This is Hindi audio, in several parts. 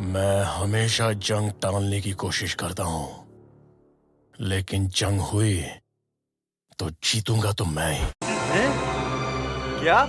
मैं हमेशा जंग टालने की कोशिश करता हूं, लेकिन जंग हुई तो जीतूंगा तो मैं ही। हैं? क्या?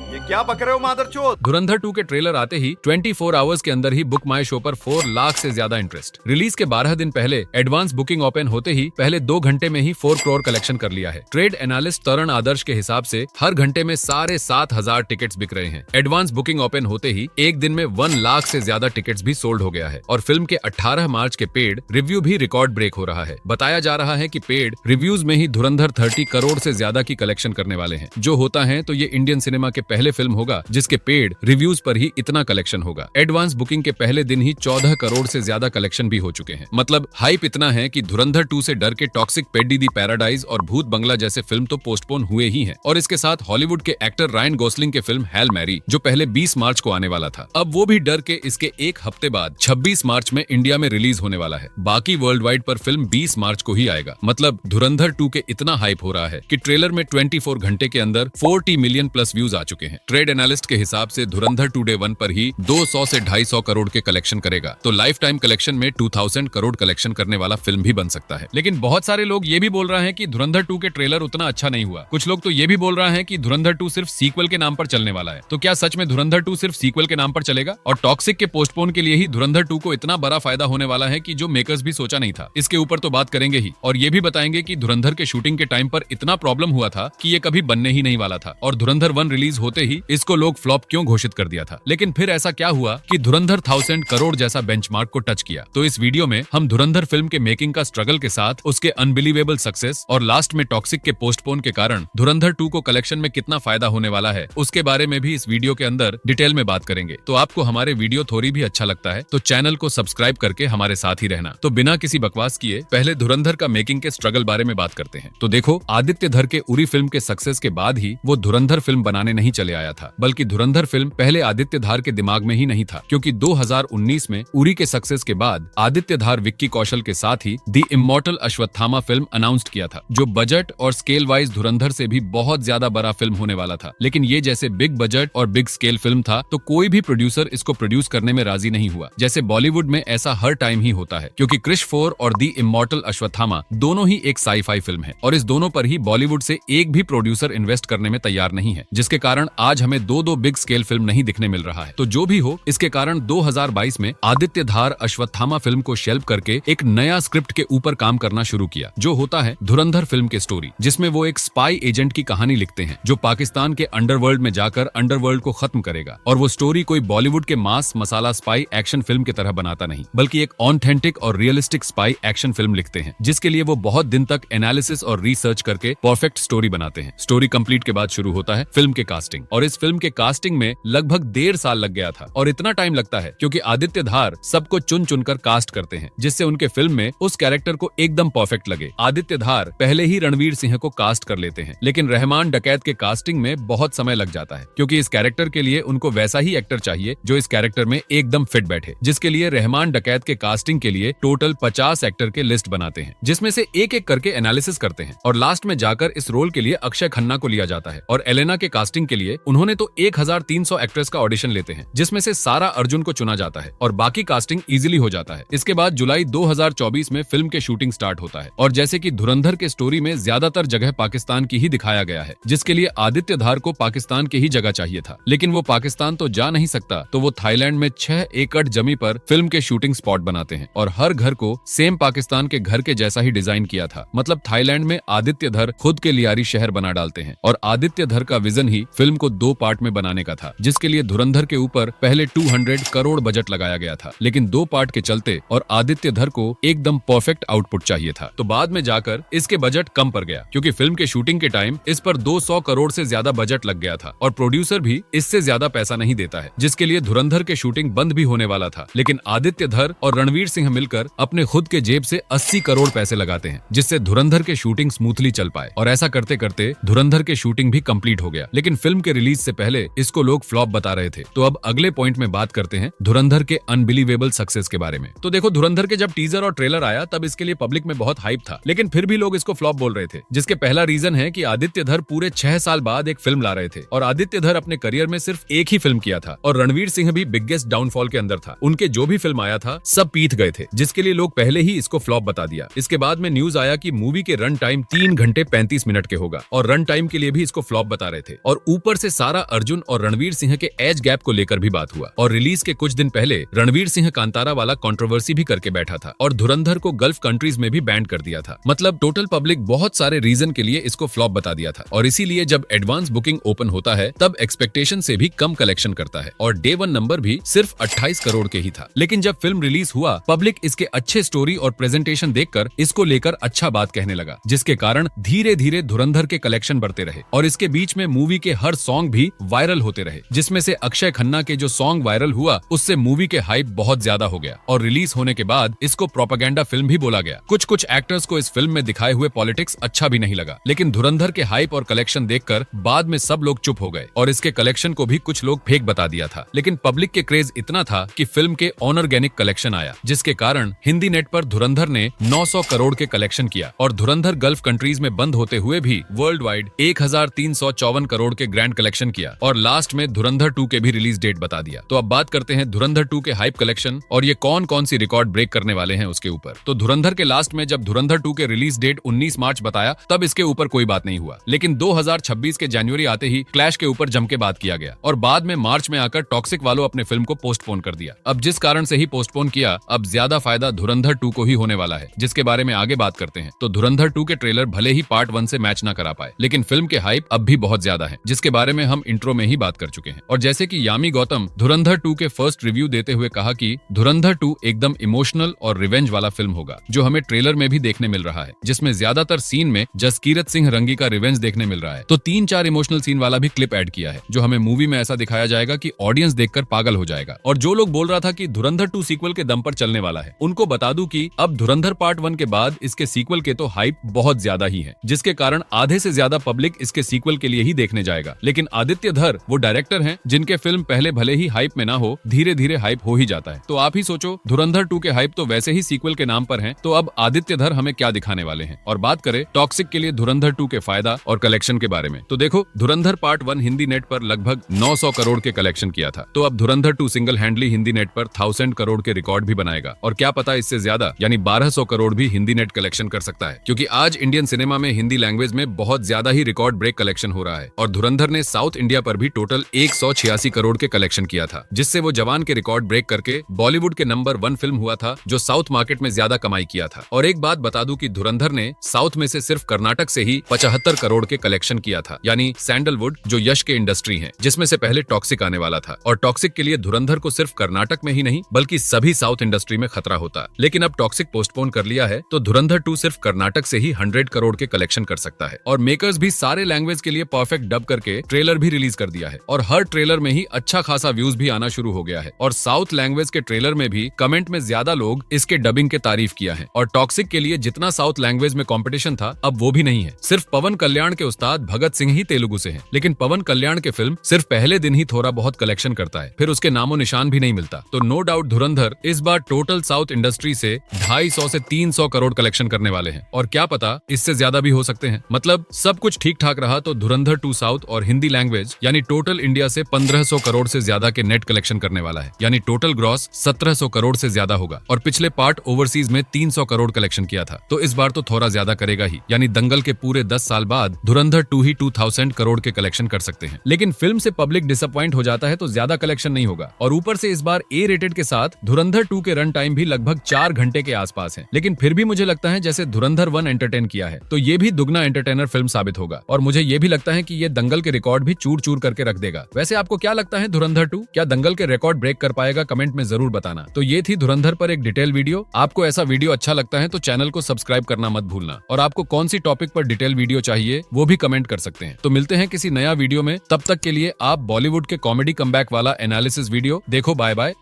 ये क्या बक रहे हो मादरचोद? धुरंधर 2 के ट्रेलर आते ही 24 आवर्स के अंदर ही बुक माई शो पर 4 लाख से ज्यादा इंटरेस्ट। रिलीज के 12 दिन पहले एडवांस बुकिंग ओपन होते ही पहले 2 घंटे में ही 4 करोड़ कलेक्शन कर लिया है। ट्रेड एनालिस्ट तरण आदर्श के हिसाब से हर घंटे में साढ़े 7,000 टिकट्स बिक रहे हैं। एडवांस बुकिंग ओपन होते ही एक दिन में 1 लाख से ज्यादा टिकट्स भी सोल्ड हो गया है और फिल्म के 18 मार्च के पेड रिव्यू भी रिकॉर्ड ब्रेक हो रहा है। बताया जा रहा है कि पेड रिव्यूज में ही धुरंधर 30 करोड़ से ज्यादा की कलेक्शन करने वाले हैं। जो होता है तो ये इंडियन सिनेमा के पहले फिल्म होगा जिसके पेड रिव्यूज पर ही इतना कलेक्शन होगा। एडवांस बुकिंग के पहले दिन ही 14 करोड़ से ज्यादा कलेक्शन भी हो चुके हैं। मतलब हाइप इतना है कि धुरंधर 2 से डर के टॉक्सिक पेड्डी दी पैराडाइज और भूत बंगला जैसे फिल्म तो पोस्टपोन हुए ही हैं। और इसके साथ हॉलीवुड के एक्टर रायन गोसलिंग के फिल्म हेल मैरी जो पहले 20 मार्च को आने वाला था, अब वो भी डर के इसके एक हफ्ते बाद 26 मार्च में इंडिया में रिलीज होने वाला है। बाकी वर्ल्ड वाइड पर फिल्म 20 मार्च को ही आएगा। मतलब धुरंधर 2 के इतना हाइप हो रहा है कि ट्रेलर में 24 घंटे के अंदर 40 मिलियन प्लस व्यूज आ चुके हैं। ट्रेड एनालिस्ट के हिसाब से धुरंधर 2 डे 1 पर ही 200 से 250 करोड़ के कलेक्शन करेगा, तो लाइफ टाइम कलेक्शन में 2000 करोड़ कलेक्शन करने वाला फिल्म भी बन सकता है। लेकिन बहुत सारे लोग ये भी बोल रहे हैं कि धुरंधर 2 के ट्रेलर उतना अच्छा नहीं हुआ। कुछ लोग तो ये भी बोल रहे हैं कि धुरंधर 2 सिर्फ सीक्वल के नाम पर चलने वाला है। तो क्या सच में धुरंधर 2 सिर्फ सीक्वल के नाम पर चलेगा? और टॉक्सिक के पोस्टपोन के लिए ही धुरंधर 2 को इतना बड़ा फायदा होने वाला है कि जो मेकर्स भी सोचा नहीं था। इसके ऊपर तो बात करेंगे ही और ये भी बताएंगे कि धुरंधर के शूटिंग के टाइम पर इतना प्रॉब्लम हुआ था कि ये कभी बनने ही नहीं वाला था और धुरंधर 1 रिलीज होते ही इसको लोग फ्लॉप क्यों घोषित कर दिया था। लेकिन फिर ऐसा क्या हुआ कि धुरंधर 1000 करोड़ जैसा बेंचमार्क को टच किया। तो इस वीडियो में हम धुरंधर फिल्म के मेकिंग का स्ट्रगल के साथ उसके अनबिलीवेबल सक्सेस और लास्ट में टॉक्सिक के पोस्टपोन के कारण धुरंधर 2 को कलेक्शन में कितना फायदा होने वाला है उसके बारे में भी इस वीडियो के अंदर डिटेल में बात करेंगे। तो आपको हमारे वीडियो थोड़ी भी अच्छा लगता है तो चैनल को सब्सक्राइब करके हमारे साथ ही रहना। तो बिना किसी बकवास किए पहले धुरंधर का मेकिंग के स्ट्रगल बारे में बात करते हैं। तो देखो, आदित्य धर के उरी फिल्म के सक्सेस के बाद ही वो धुरंधर फिल्म बनाने नहीं चले आया था, बल्कि धुरंधर फिल्म पहले आदित्य धार के दिमाग में ही नहीं था, क्योंकि 2019 में उरी के सक्सेस के बाद आदित्य धार विक्की कौशल के साथ ही दी इमॉर्टल अश्वत्थामा फिल्म अनाउंस्ड किया था, जो बजट और स्केल वाइज धुरंधर से भी बहुत ज्यादा बड़ा फिल्म होने वाला था। लेकिन ये जैसे बिग बजट और बिग स्केल फिल्म था तो कोई भी प्रोड्यूसर इसको प्रोड्यूस करने में राजी नहीं हुआ। जैसे बॉलीवुड में ऐसा हर टाइम ही होता है, क्योंकि क्रिश 4 और दी इमॉर्टल अश्वत्थामा दोनों ही एक साई-फाई फिल्म है और इस दोनों पर ही बॉलीवुड से एक भी प्रोड्यूसर इन्वेस्ट करने में तैयार नहीं है, जिसके कारण आज हमें दो बिग स्केल फिल्म नहीं दिखने मिल रहा है। तो जो भी हो, इसके कारण 2022 में आदित्य धार अश्वत्थामा फिल्म को शेल्फ करके एक नया स्क्रिप्ट के ऊपर काम करना शुरू किया, जो होता है धुरंधर फिल्म के स्टोरी, जिसमें वो एक स्पाई एजेंट की कहानी लिखते हैं जो पाकिस्तान के अंडरवर्ल्ड में जाकर अंडरवर्ल्ड को खत्म करेगा। और वो स्टोरी कोई बॉलीवुड के मास मसाला स्पाई एक्शन फिल्म की तरह बनाता नहीं, बल्कि एक ऑथेंटिक और रियलिस्टिक स्पाई एक्शन फिल्म लिखते हैं, जिसके लिए वो बहुत दिन तक एनालिसिस और रिसर्च करके परफेक्ट स्टोरी बनाते हैं। स्टोरी कंप्लीट के बाद शुरू होता है फिल्म के कास्टिंग, और इस फिल्म के कास्टिंग में लगभग 1.5 साल लग गया था। और इतना टाइम लगता है क्योंकि आदित्य धार सबको चुन चुनकर कास्ट करते हैं, जिससे उनके फिल्म में उस कैरेक्टर को एकदम परफेक्ट लगे। आदित्य धार पहले ही रणवीर सिंह को कास्ट कर लेते हैं, लेकिन रहमान डकैत के कास्टिंग में बहुत समय लग जाता है, क्योंकि इस कैरेक्टर के लिए उनको वैसा ही एक्टर चाहिए जो इस कैरेक्टर में एकदम फिट बैठे, जिसके लिए रहमान डकैत के कास्टिंग के लिए टोटल 50 एक्टर के लिस्ट बनाते हैं, जिसमें से एक एक करके एनालिसिस करते हैं और लास्ट में जाकर इस रोल के लिए अक्षय खन्ना को लिया जाता है। और एलेना के कास्टिंग के लिए उन्होंने तो 1300 एक्ट्रेस का ऑडिशन लेते हैं, जिसमें से सारा अर्जुन को चुना जाता है और बाकी कास्टिंग इजीली हो जाता है। इसके बाद जुलाई 2024 में फिल्म के शूटिंग स्टार्ट होता है, और जैसे कि धुरंधर के स्टोरी में ज्यादातर जगह पाकिस्तान की ही दिखाया गया है, जिसके लिए आदित्य धार को पाकिस्तान की ही जगह चाहिए था, लेकिन वो पाकिस्तान तो जा नहीं सकता, तो वो थाईलैंड में 6 एकड़ जमी पर फिल्म के शूटिंग स्पॉट बनाते हैं और हर घर को सेम पाकिस्तान के घर के जैसा ही डिजाइन किया था। मतलब थाईलैंड में आदित्य धर खुद के लियारी शहर बना डालते हैं, और आदित्य धर का विजन ही फिल्म को 2 पार्ट में बनाने का था, जिसके लिए धुरंधर के ऊपर पहले 200 करोड़ बजट लगाया गया था, लेकिन 2 पार्ट के चलते और आदित्य धर को एकदम परफेक्ट आउटपुट चाहिए था, तो बाद में जाकर इसके बजट कम पड़ गया, क्योंकि फिल्म के शूटिंग के टाइम इस पर 200 करोड़ से ज्यादा बजट लग गया था और प्रोड्यूसर भी इससे ज्यादा पैसा नहीं देता है, जिसके लिए धुरंधर के शूटिंग बंद भी होने वाला था। लेकिन आदित्य धर और रणवीर सिंह मिलकर अपने खुद के जेब से 80 करोड़ पैसे लगाते हैं, जिससे धुरंधर के शूटिंग स्मूथली चल पाए, और ऐसा करते करते धुरंधर के शूटिंग भी कंप्लीट हो गया। लेकिन फिल्म के रिलीज से पहले इसको लोग फ्लॉप बता रहे थे। तो अब अगले पॉइंट में बात करते हैं धुरंधर के अनबिलीवेबल सक्सेस के बारे में। तो देखो, धुरंधर के जब टीजर और ट्रेलर आया तब इसके लिए पब्लिक में बहुत हाइप था, लेकिन फिर भी लोग इसको फ्लॉप बोल रहे थे, जिसके पहला रीजन है कि आदित्य धर पूरे 6 साल बाद एक फिल्म ला रहे थे और आदित्य धर अपने करियर में सिर्फ एक ही फिल्म किया था और रणवीर सिंह भी बिगेस्ट डाउनफॉल के अंदर था। उनके जो भी फिल्म आया था सब पीट गए थे, जिसके लिए लोग पहले ही इसको फ्लॉप बता दिया। इसके बाद में न्यूज आया कि मूवी के रन टाइम 3 घंटे 35 मिनट के होगा और रन टाइम के लिए भी इसको फ्लॉप बता रहे थे। और ऊपर से सारा अर्जुन और रणवीर सिंह के एज गैप को लेकर भी बात हुआ और रिलीज के कुछ दिन पहले रणवीर सिंह कांतारा वाला कंट्रोवर्सी भी करके बैठा था और धुरंधर को गल्फ कंट्रीज में भी बैन कर दिया था। मतलब टोटल पब्लिक बहुत सारे रीजन के लिए इसको फ्लॉप बता दिया था और इसीलिए जब एडवांस बुकिंग ओपन होता है तब एक्सपेक्टेशन से भी कम कलेक्शन करता है और डे 1 नंबर भी सिर्फ 28 करोड़ के ही था। लेकिन जब फिल्म रिलीज हुआ पब्लिक इसके अच्छे स्टोरी और प्रेजेंटेशन देखकर इसको लेकर अच्छा बात कहने लगा, जिसके कारण धीरे धीरे धुरंधर के कलेक्शन बढ़ते रहे और इसके बीच में मूवी के हर सॉन्ग भी वायरल होते रहे, जिसमें से अक्षय खन्ना के जो सॉन्ग वायरल हुआ उससे मूवी के हाइप बहुत ज्यादा हो गया और रिलीज होने के बाद इसको प्रोपेगेंडा फिल्म भी बोला गया। कुछ एक्टर्स को इस फिल्म में दिखाए हुए पॉलिटिक्स अच्छा भी नहीं लगा, लेकिन धुरंधर के हाइप और कलेक्शन देखकर बाद में सब लोग चुप हो गए और इसके कलेक्शन को भी कुछ लोग फेक बता दिया था। लेकिन पब्लिक के क्रेज इतना था कि फिल्म के ऑनर्गेनिक कलेक्शन आया, जिसके कारण हिंदी नेट पर धुरंधर ने 900 करोड़ के कलेक्शन किया और धुरंधर गल्फ कंट्रीज में बंद होते हुए भी वर्ल्ड वाइड 1354 करोड़ के ग्रैंड कलेक्शन किया और लास्ट में धुरंधर 2 के भी रिलीज डेट बता दिया। तो अब बात करते हैं धुरंधर 2 के हाइप कलेक्शन और ये कौन कौन सी रिकॉर्ड ब्रेक करने वाले हैं उसके ऊपर। तो धुरंधर के लास्ट में जब धुरंधर 2 के रिलीज डेट 19 मार्च बताया तब इसके ऊपर कोई बात नहीं हुआ, लेकिन 2026 के जनवरी आते ही क्लैश के ऊपर जम के बात किया गया और बाद में मार्च में आकर टॉक्सिक वालों अपने फिल्म को पोस्टपोन कर दिया। अब जिस कारण से ही पोस्टपोन किया, अब ज्यादा फायदा धुरंधर 2 को ही होने वाला है, जिसके बारे में आगे बात करते हैं। तो धुरंधर 2 के ट्रेलर भले ही पार्ट 1 से मैच ना करा पाए, लेकिन फिल्म के हाइप अब भी बहुत ज्यादा है, जिसके बारे में हम इंट्रो में ही बात कर चुके हैं। और जैसे कि यामी गौतम धुरंधर 2 के फर्स्ट रिव्यू देते हुए कहा कि धुरंधर 2 एकदम इमोशनल और रिवेंज वाला फिल्म होगा, जो हमें ट्रेलर में भी देखने मिल रहा है, जिसमें ज्यादातर सीन में जसकीरत सिंह रंगी का रिवेंज देखने मिल रहा है। तो 3-4 इमोशनल सीन वाला भी क्लिप ऐड किया है, जो हमें मूवी में ऐसा दिखाया जाएगा कि ऑडियंस देखकर पागल हो जाएगा। और जो लोग बोल रहा था कि धुरंधर 2 सीक्वल के दम पर चलने वाला है, उनको बता दूं कि अब धुरंधर पार्ट 1 के बाद इसके सीक्वल के तो हाइप बहुत ज्यादा ही है, जिसके कारण आधे से ज्यादा पब्लिक इसके सीक्वल के लिए ही देखने जाएगा। लेकिन आदित्य धर वो डायरेक्टर हैं जिनके फिल्म पहले भले ही हाइप में ना हो, धीरे धीरे हाइप हो ही जाता है। तो आप ही सोचो, धुरंधर 2 के हाइप तो वैसे ही सीक्वल के नाम पर हैं, तो अब आदित्य धर हमें क्या दिखाने वाले हैं। और बात करें टॉक्सिक के लिए धुरंधर 2 के फायदा और कलेक्शन के बारे में, तो देखो धुरंधर पार्ट 1 हिंदी नेट पर लगभग 900 करोड़ के कलेक्शन किया था, तो अब धुरंधर 2 सिंगल हैंडली हिंदी नेट पर 1000 करोड़ के रिकॉर्ड भी बनाएगा और क्या पता इससे ज्यादा यानी 1200 करोड़ भी हिंदी नेट कलेक्शन कर सकता है, क्योंकि आज इंडियन सिनेमा में हिंदी लैंग्वेज में बहुत ज्यादा ही रिकॉर्ड ब्रेक कलेक्शन हो रहा है। और धुरंधर ने साउथ इंडिया पर भी टोटल 186 करोड़ के कलेक्शन किया था, जिससे वो जवान के रिकॉर्ड ब्रेक करके बॉलीवुड के नंबर 1 फिल्म हुआ था जो साउथ मार्केट में ज्यादा कमाई किया था। और एक बात बता दूं कि धुरंधर ने साउथ में से सिर्फ कर्नाटक से ही 75 करोड़ के कलेक्शन किया था, यानी सैंडलवुड जो यश के इंडस्ट्री है, जिसमें से पहले टॉक्सिक आने वाला था। और टॉक्सिक के लिए धुरंधर को सिर्फ कर्नाटक में ही नहीं बल्कि सभी साउथ इंडस्ट्री में खतरा होता। लेकिन अब टॉक्सिक पोस्टपोन कर लिया है, तो धुरंधर 2 सिर्फ कर्नाटक से ही 100 करोड़ के कलेक्शन कर सकता है। और मेकर्स भी सारे लैंग्वेज के लिए परफेक्ट डब करके ट्रेलर भी रिलीज कर दिया है और हर ट्रेलर में ही अच्छा खासा व्यूज भी आना शुरू हो गया है। और साउथ लैंग्वेज के ट्रेलर में भी कमेंट में ज्यादा लोग इसके डबिंग के तारीफ किया है। और टॉक्सिक के लिए जितना साउथ लैंग्वेज में कंपटीशन था, अब वो भी नहीं है। सिर्फ पवन कल्याण के उस्ताद भगत सिंह ही तेलुगु से हैं, लेकिन पवन कल्याण के फिल्म सिर्फ पहले दिन ही थोड़ा बहुत कलेक्शन करता है, फिर उसके नामो निशान भी नहीं मिलता। तो नो डाउट धुरंधर इस बार टोटल साउथ इंडस्ट्री से 250 से 300 करोड़ कलेक्शन करने वाले हैं और क्या पता इससे ज्यादा भी हो सकते हैं। मतलब सब कुछ ठीक ठाक रहा तो धुरंधर 2 साउथ और हिंदी लैंग्वेज यानी टोटल इंडिया से 1500 करोड़ से ज्यादा के नेट कलेक्शन करने वाला है, यानी टोटल ग्रॉस 1700 करोड़ से ज्यादा होगा। और पिछले पार्ट ओवरसीज में 300 करोड़ कलेक्शन किया था, तो इस बार तो थोड़ा ज्यादा करेगा ही, यानी दंगल के पूरे 10 साल बाद धुरंधर 2 ही 2000 करोड़ के कलेक्शन कर सकते हैं। लेकिन फिल्म से पब्लिक डिसअपॉइंट हो जाता है तो ज्यादा कलेक्शन नहीं होगा। और ऊपर से इस बार ए रेटेड के साथ धुरंधर 2 के रन टाइम भी लगभग 4 घंटे के आसपास है। लेकिन फिर भी मुझे लगता है जैसे धुरंधर 1 एंटरटेन किया है, तो ये भी दुगना एंटरटेनर फिल्म साबित होगा। और मुझे ये भी लगता है कि ये दंगल के रिकॉर्ड भी चूर चूर करके रख देगा। वैसे आपको क्या लगता है धुरंधर 2 क्या दंगल के रिकॉर्ड ब्रेक कर पाएगा? कमेंट में जरूर बताना। तो ये थी धुरंधर पर एक डिटेल वीडियो। आपको ऐसा वीडियो अच्छा लगता है तो चैनल को सब्सक्राइब करना मत भूलना। और आपको कौन सी टॉपिक पर डिटेल वीडियो चाहिए वो भी कमेंट कर सकते हैं। तो मिलते हैं किसी नया वीडियो में, तब तक के लिए आप बॉलीवुड के कॉमेडी कमबैक वाला एनालिसिस वीडियो देखो। Bye bye.